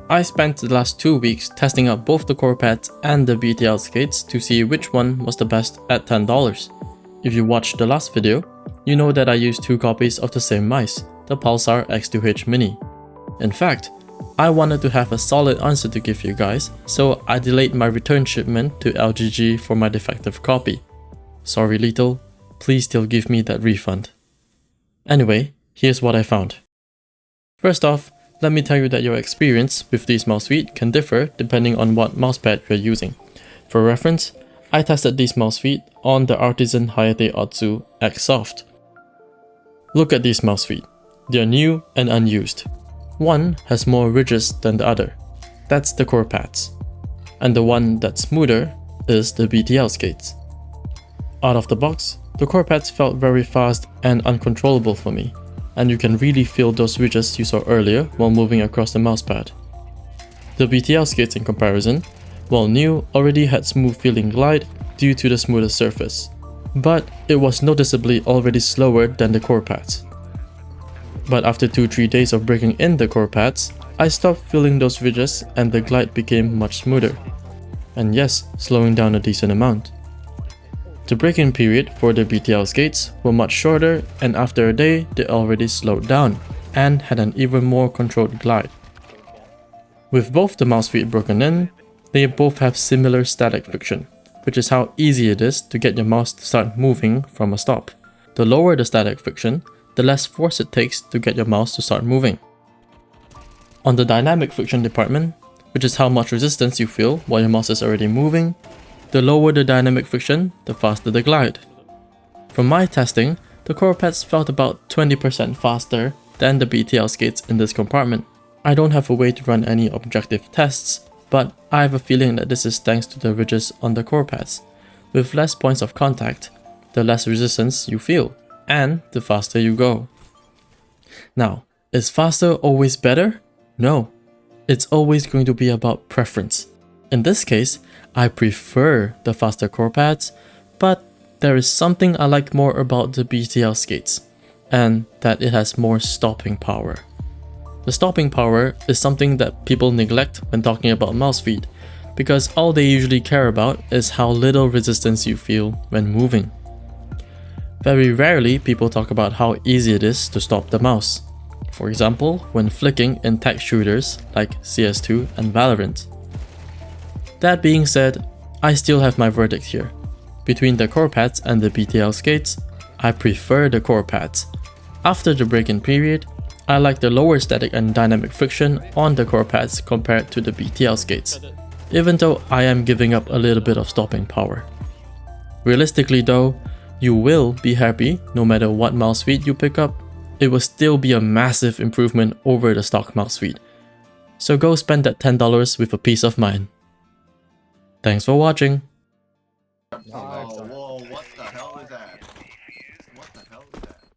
I spent the last 2 weeks testing out both the Corepads and the BTL skates to see which one was the best at $10. If you watched the last video, you know that I used 2 copies of the same mice, the Pulsar X2H Mini. In fact, I wanted to have a solid answer to give you guys, so I delayed my return shipment to LGG for my defective copy. Sorry Lethal, please still give me that refund. Anyway, here's what I found. First off, let me tell you that your experience with these mouse feet can differ depending on what mousepad you're using. For reference, I tested these mouse feet on the Artisan Hayate Otsu X Soft. Look at these mouse feet. They're new and unused. One has more ridges than the other. That's the Corepads. And the one that's smoother is the BTL skates. Out of the box, the Corepads felt very fast and uncontrollable for me, and you can really feel those ridges you saw earlier while moving across the mousepad. The BTL skates in comparison, while new, already had smooth feeling glide due to the smoother surface, but it was noticeably already slower than the Corepads. But after 2-3 days of breaking in the Corepads, I stopped feeling those ridges and the glide became much smoother. And yes, slowing down a decent amount. The break-in period for the BTL skates were much shorter, and after a day they already slowed down and had an even more controlled glide. With both the mouse feet broken in, they both have similar static friction, which is how easy it is to get your mouse to start moving from a stop. The lower the static friction, the less force it takes to get your mouse to start moving. On the dynamic friction department, which is how much resistance you feel while your mouse is already moving, the lower the dynamic friction, the faster the glide. From my testing, the Corepads felt about 20% faster than the BTL skates in this compartment. I don't have a way to run any objective tests, but I have a feeling that this is thanks to the ridges on the Corepads. With less points of contact, the less resistance you feel, and the faster you go. Now, is faster always better? No, it's always going to be about preference. In this case, I prefer the faster Corepads, but there is something I like more about the BTL skates, and that it has more stopping power. The stopping power is something that people neglect when talking about mouse feet, because all they usually care about is how little resistance you feel when moving. Very rarely people talk about how easy it is to stop the mouse. For example, when flicking in tech shooters like CS2 and Valorant. That being said, I still have my verdict here. Between the Corepads and the BTL skates, I prefer the Corepads. After the break-in period, I like the lower static and dynamic friction on the Corepads compared to the BTL skates, even though I am giving up a little bit of stopping power. Realistically though, you will be happy no matter what mouse feet you pick up. It will still be a massive improvement over the stock mouse feet. So go spend that $10 with a peace of mind. Thanks for watching.